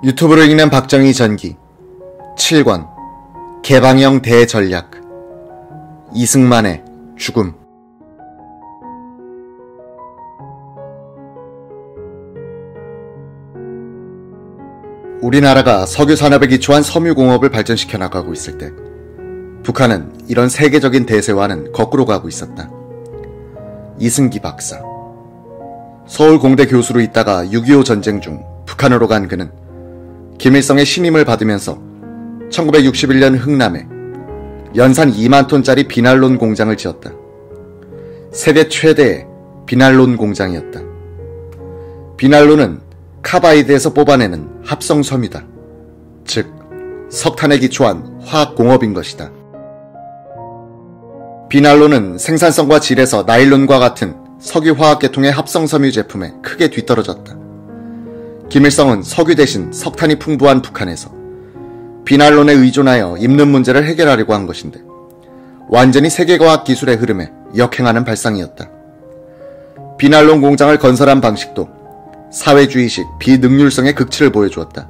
유튜브로 읽는 박정희 전기 7권 개방형 대전략 이승만의 죽음. 우리나라가 석유 산업에 기초한 섬유공업을 발전시켜 나가고 있을 때 북한은 이런 세계적인 대세와는 거꾸로 가고 있었다. 이승기 박사. 서울공대 교수로 있다가 6.25 전쟁 중 북한으로 간 그는 김일성의 신임을 받으면서 1961년 흥남에 연산 2만 톤짜리 비난론 공장을 지었다. 세계 최대의 비난론 공장이었다. 비난론은 카바이드에서 뽑아내는 합성섬유다. 즉, 석탄에 기초한 화학공업인 것이다. 비난론은 생산성과 질에서 나일론과 같은 석유화학계통의 합성섬유 제품에 크게 뒤떨어졌다. 김일성은 석유 대신 석탄이 풍부한 북한에서 비난론에 의존하여 입는 문제를 해결하려고 한 것인데 완전히 세계과학 기술의 흐름에 역행하는 발상이었다. 비난론 공장을 건설한 방식도 사회주의식 비능률성의 극치를 보여주었다.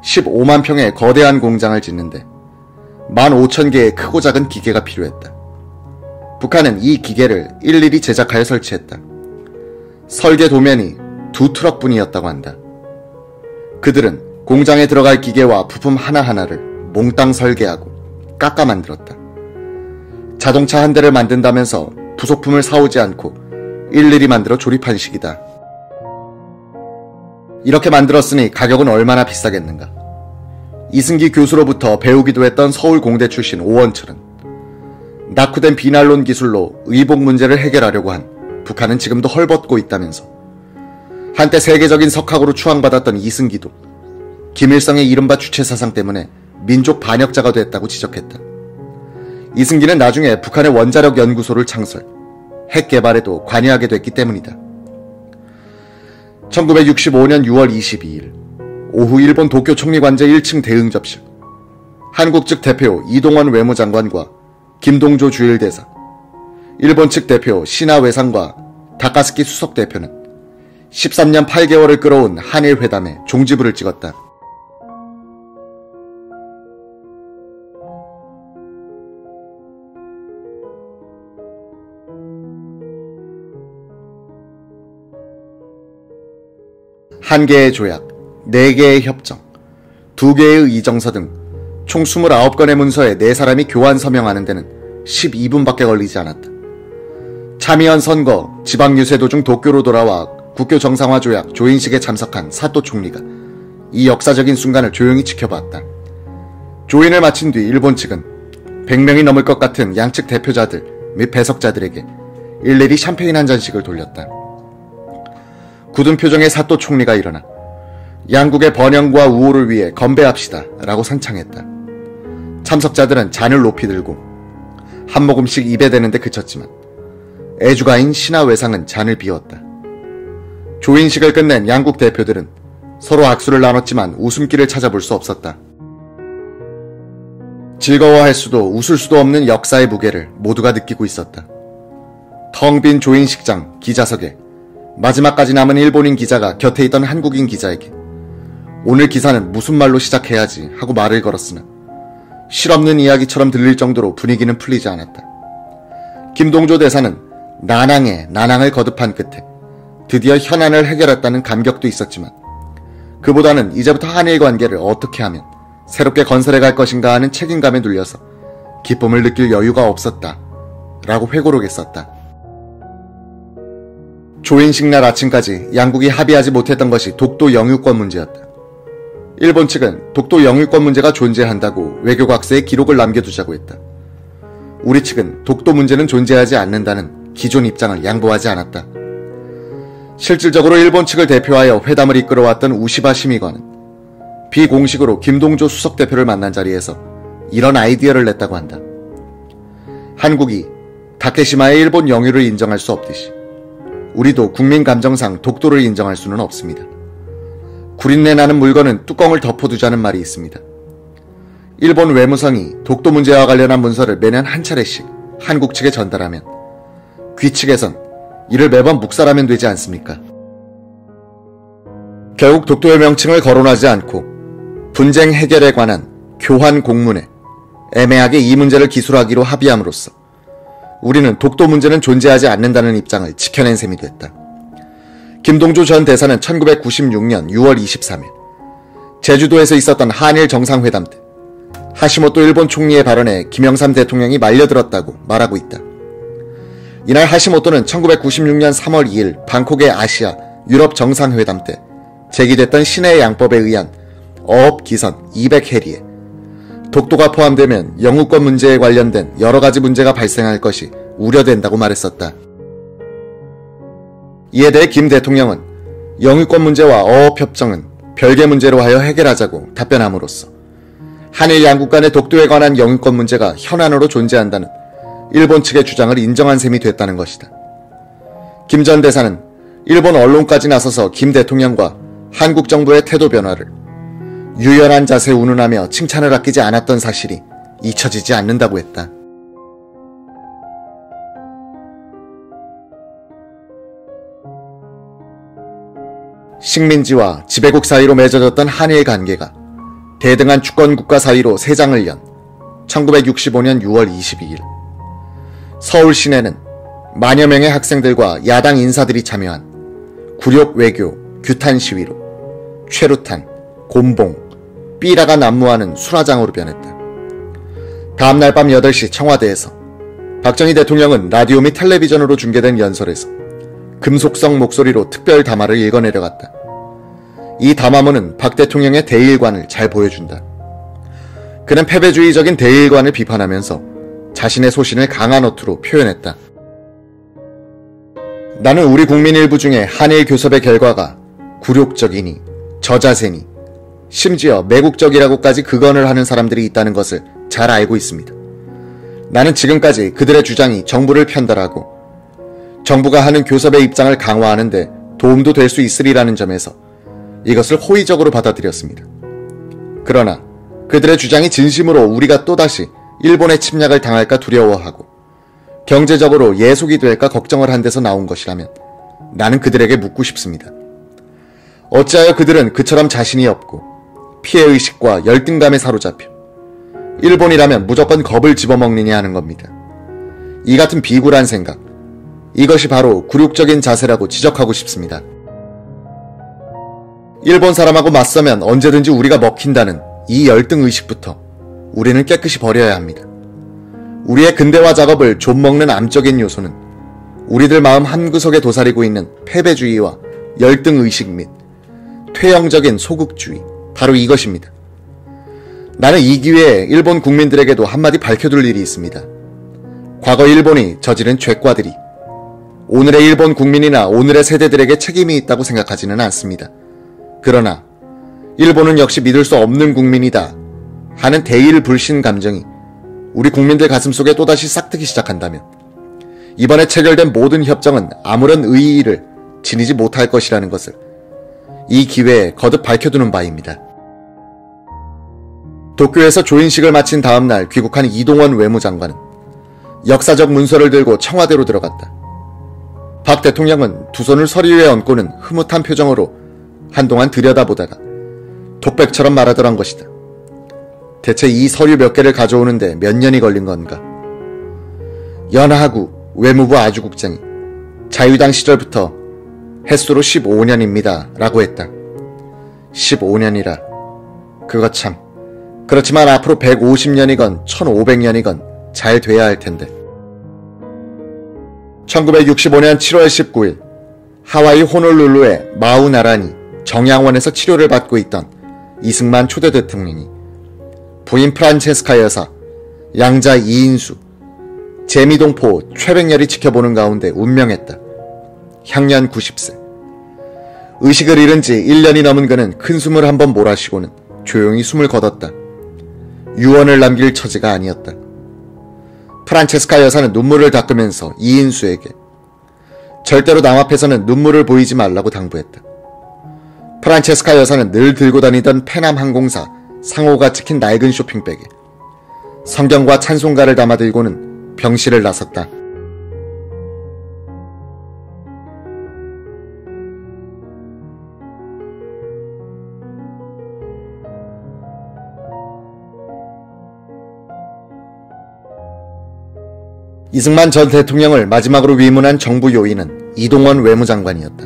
15만 평의 거대한 공장을 짓는데 15,000개의 크고 작은 기계가 필요했다. 북한은 이 기계를 일일이 제작하여 설치했다. 설계 도면이 2트럭뿐이었다고 한다. 그들은 공장에 들어갈 기계와 부품 하나하나를 몽땅 설계하고 깎아 만들었다. 자동차 한 대를 만든다면서 부속품을 사오지 않고 일일이 만들어 조립한 식이다. 이렇게 만들었으니 가격은 얼마나 비싸겠는가. 이승기 교수로부터 배우기도 했던 서울공대 출신 오원철은 낙후된 비난론 기술로 의복 문제를 해결하려고 한 북한은 지금도 헐벗고 있다면서 한때 세계적인 석학으로 추앙받았던 이승기도 김일성의 이른바 주체사상 때문에 민족 반역자가 됐다고 지적했다. 이승기는 나중에 북한의 원자력 연구소를 창설, 핵 개발에도 관여하게 됐기 때문이다. 1965년 6월 22일 오후 일본 도쿄 총리관제 1층 대응접실, 한국 측 대표 이동원 외무장관과 김동조 주일대사, 일본 측 대표 시나 외상과 다카스키 수석대표는 13년 8개월을 끌어온 한일회담에 종지부를 찍었다. 한 개의 조약, 4개의 협정, 2개의 이정서 등 총 29건의 문서에 4사람이 교환 서명하는 데는 12분밖에 걸리지 않았다. 참의원 선거, 지방유세 도중 도쿄로 돌아와 국교 정상화 조약 조인식에 참석한 사또 총리가 이 역사적인 순간을 조용히 지켜봤다. 조인을 마친 뒤 일본 측은 100명이 넘을 것 같은 양측 대표자들 및 배석자들에게 일일이 샴페인 한 잔씩을 돌렸다. 굳은 표정의 사또 총리가 일어나 양국의 번영과 우호를 위해 건배합시다 라고 선창했다. 참석자들은 잔을 높이 들고 한 모금씩 입에 대는데 그쳤지만 애주가인 신하 외상은 잔을 비웠다. 조인식을 끝낸 양국 대표들은 서로 악수를 나눴지만 웃음기를 찾아볼 수 없었다. 즐거워할 수도 웃을 수도 없는 역사의 무게를 모두가 느끼고 있었다. 텅 빈 조인식장 기자석에 마지막까지 남은 일본인 기자가 곁에 있던 한국인 기자에게 오늘 기사는 무슨 말로 시작해야지 하고 말을 걸었으나 실없는 이야기처럼 들릴 정도로 분위기는 풀리지 않았다. 김동조 대사는 난항을 거듭한 끝에 드디어 현안을 해결했다는 감격도 있었지만 그보다는 이제부터 한일 관계를 어떻게 하면 새롭게 건설해 갈 것인가 하는 책임감에 눌려서 기쁨을 느낄 여유가 없었다 라고 회고록에 썼다. 조인식 날 아침까지 양국이 합의하지 못했던 것이 독도 영유권 문제였다. 일본 측은 독도 영유권 문제가 존재한다고 외교각서에 기록을 남겨두자고 했다. 우리 측은 독도 문제는 존재하지 않는다는 기존 입장을 양보하지 않았다. 실질적으로 일본 측을 대표하여 회담을 이끌어왔던 우시바 심의관은 비공식으로 김동조 수석대표를 만난 자리에서 이런 아이디어를 냈다고 한다. 한국이 다케시마의 일본 영유를 인정할 수 없듯이 우리도 국민 감정상 독도를 인정할 수는 없습니다. 구린내 나는 물건은 뚜껑을 덮어두자는 말이 있습니다. 일본 외무성이 독도 문제와 관련한 문서를 매년 한 차례씩 한국 측에 전달하면 귀 측에선 이를 매번 묵살하면 되지 않습니까? 결국 독도의 명칭을 거론하지 않고 분쟁 해결에 관한 교환 공문에 애매하게 이 문제를 기술하기로 합의함으로써 우리는 독도 문제는 존재하지 않는다는 입장을 지켜낸 셈이 됐다. 김동조 전 대사는 1996년 6월 23일 제주도에서 있었던 한일 정상회담 때 하시모토 일본 총리의 발언에 김영삼 대통령이 말려들었다고 말하고 있다. 이날 하시모토는 1996년 3월 2일 방콕의 아시아 유럽 정상회담 때 제기됐던 신해 양법에 의한 어업 기선 200해리에 독도가 포함되면 영유권 문제에 관련된 여러 가지 문제가 발생할 것이 우려된다고 말했었다. 이에 대해 김 대통령은 영유권 문제와 어업협정은 별개 문제로 하여 해결하자고 답변함으로써 한일 양국 간의 독도에 관한 영유권 문제가 현안으로 존재한다는 일본 측의 주장을 인정한 셈이 됐다는 것이다. 김 전 대사는 일본 언론까지 나서서 김 대통령과 한국 정부의 태도 변화를 유연한 자세 운운하며 칭찬을 아끼지 않았던 사실이 잊혀지지 않는다고 했다. 식민지와 지배국 사이로 맺어졌던 한일 관계가 대등한 주권국가 사이로 새 장을 연 1965년 6월 22일 서울 시내는 만여 명의 학생들과 야당 인사들이 참여한 굴욕 외교 규탄 시위로 최루탄, 곤봉, 삐라가 난무하는 순화장으로 변했다. 다음날 밤 8시 청와대에서 박정희 대통령은 라디오 및 텔레비전으로 중계된 연설에서 금속성 목소리로 특별 담화를 읽어내려갔다. 이 담화문은 박 대통령의 대일관을 잘 보여준다. 그는 패배주의적인 대일관을 비판하면서 자신의 소신을 강한 어투로 표현했다. 나는 우리 국민 일부 중에 한일 교섭의 결과가 굴욕적이니 저자세니 심지어 매국적이라고까지 극언을 하는 사람들이 있다는 것을 잘 알고 있습니다. 나는 지금까지 그들의 주장이 정부를 편달하고 정부가 하는 교섭의 입장을 강화하는데 도움도 될 수 있으리라는 점에서 이것을 호의적으로 받아들였습니다. 그러나 그들의 주장이 진심으로 우리가 또다시 일본의 침략을 당할까 두려워하고 경제적으로 예속이 될까 걱정을 한 데서 나온 것이라면 나는 그들에게 묻고 싶습니다. 어찌하여 그들은 그처럼 자신이 없고 피해의식과 열등감에 사로잡혀 일본이라면 무조건 겁을 집어먹느냐 하는 겁니다. 이 같은 비굴한 생각, 이것이 바로 굴욕적인 자세라고 지적하고 싶습니다. 일본 사람하고 맞서면 언제든지 우리가 먹힌다는 이 열등의식부터 우리는 깨끗이 버려야 합니다. 우리의 근대화 작업을 좀먹는 암적인 요소는 우리들 마음 한구석에 도사리고 있는 패배주의와 열등의식 및 퇴영적인 소극주의, 바로 이것입니다. 나는 이 기회에 일본 국민들에게도 한마디 밝혀둘 일이 있습니다. 과거 일본이 저지른 죄과들이 오늘의 일본 국민이나 오늘의 세대들에게 책임이 있다고 생각하지는 않습니다. 그러나 일본은 역시 믿을 수 없는 국민이다 하는 대일 불신 감정이 우리 국민들 가슴속에 또다시 싹트기 시작한다면 이번에 체결된 모든 협정은 아무런 의의를 지니지 못할 것이라는 것을 이 기회에 거듭 밝혀두는 바입니다. 도쿄에서 조인식을 마친 다음날 귀국한 이동원 외무장관은 역사적 문서를 들고 청와대로 들어갔다. 박 대통령은 두 손을 서리 위에 얹고는 흐뭇한 표정으로 한동안 들여다보다가 독백처럼 말하더란 것이다. 대체 이 서류 몇 개를 가져오는데 몇 년이 걸린 건가? 연하구 외무부 아주국장이 자유당 시절부터 햇수로 15년입니다 라고 했다. 15년이라 그거 참. 그렇지만 앞으로 150년이건 1500년이건 잘 돼야 할 텐데. 1965년 7월 19일 하와이 호놀룰루의 마우나라니 정양원에서 치료를 받고 있던 이승만 초대 대통령이 부인 프란체스카 여사, 양자 이인수, 재미동포 최백열이 지켜보는 가운데 운명했다. 향년 90세. 의식을 잃은 지 1년이 넘은 그는 큰 숨을 한번 몰아쉬고는 조용히 숨을 거뒀다. 유언을 남길 처지가 아니었다. 프란체스카 여사는 눈물을 닦으면서 이인수에게 절대로 남 앞에서는 눈물을 보이지 말라고 당부했다. 프란체스카 여사는 늘 들고 다니던 페남 항공사 상호가 찍힌 낡은 쇼핑백에 성경과 찬송가를 담아 들고는 병실을 나섰다. 이승만 전 대통령을 마지막으로 위문한 정부 요인은 이동원 외무장관이었다.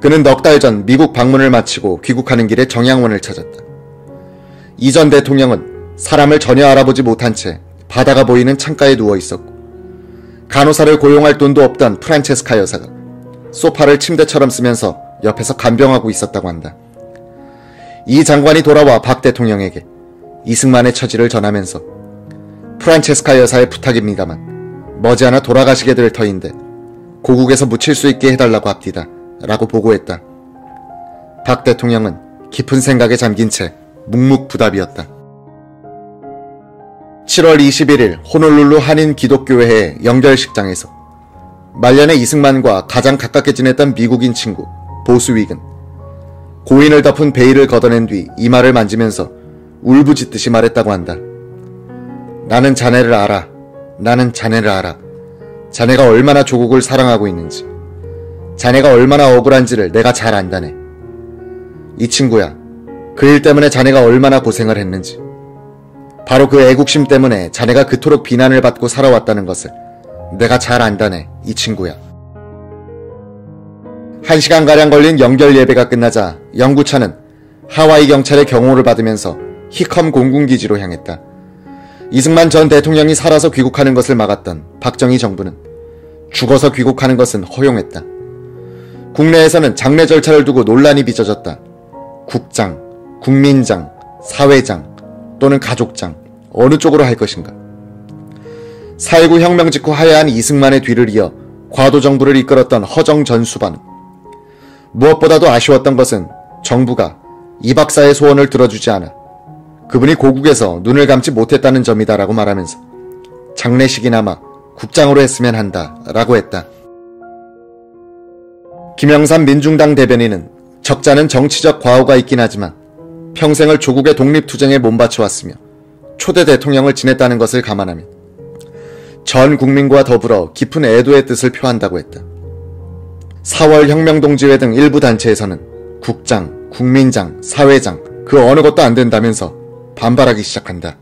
그는 넉 달 전 미국 방문을 마치고 귀국하는 길에 정양원을 찾았다. 이 전 대통령은 사람을 전혀 알아보지 못한 채 바다가 보이는 창가에 누워 있었고, 간호사를 고용할 돈도 없던 프란체스카 여사가 소파를 침대처럼 쓰면서 옆에서 간병하고 있었다고 한다. 이 장관이 돌아와 박 대통령에게 이승만의 처지를 전하면서 프란체스카 여사의 부탁입니다만 머지않아 돌아가시게 될 터인데 고국에서 묻힐 수 있게 해달라고 합디다 라고 보고했다. 박 대통령은 깊은 생각에 잠긴 채 묵묵부답이었다. 7월 21일 호놀룰루 한인 기독교회의 연결식장에서 말년에 이승만과 가장 가깝게 지냈던 미국인 친구 보스윅은 고인을 덮은 베일을 걷어낸 뒤 이마를 만지면서 울부짖듯이 말했다고 한다. 나는 자네를 알아. 나는 자네를 알아. 자네가 얼마나 조국을 사랑하고 있는지, 자네가 얼마나 억울한지를 내가 잘 안다네. 이 친구야, 그 일 때문에 자네가 얼마나 고생을 했는지, 바로 그 애국심 때문에 자네가 그토록 비난을 받고 살아왔다는 것을 내가 잘 안다네, 이 친구야. 1시간가량 걸린 연결 예배가 끝나자 영구차는 하와이 경찰의 경호를 받으면서 히컴 공군기지로 향했다. 이승만 전 대통령이 살아서 귀국하는 것을 막았던 박정희 정부는 죽어서 귀국하는 것은 허용했다. 국내에서는 장례 절차를 두고 논란이 빚어졌다. 국장, 국민장, 사회장 또는 가족장, 어느 쪽으로 할 것인가. 4.19 혁명 직후 하야한 이승만의 뒤를 이어 과도 정부를 이끌었던 허정 전 수반은 무엇보다도 아쉬웠던 것은 정부가 이 박사의 소원을 들어주지 않아 그분이 고국에서 눈을 감지 못했다는 점이다라고 말하면서 장례식이나마 국장으로 했으면 한다 라고 했다. 김영삼 민중당 대변인은 적자는 정치적 과오가 있긴 하지만 평생을 조국의 독립투쟁에 몸바쳐왔으며 초대 대통령을 지냈다는 것을 감안하면 전 국민과 더불어 깊은 애도의 뜻을 표한다고 했다. 4월 혁명동지회 등 일부 단체에서는 국장, 국민장, 사회장 그 어느 것도 안 된다면서 반발하기 시작한다.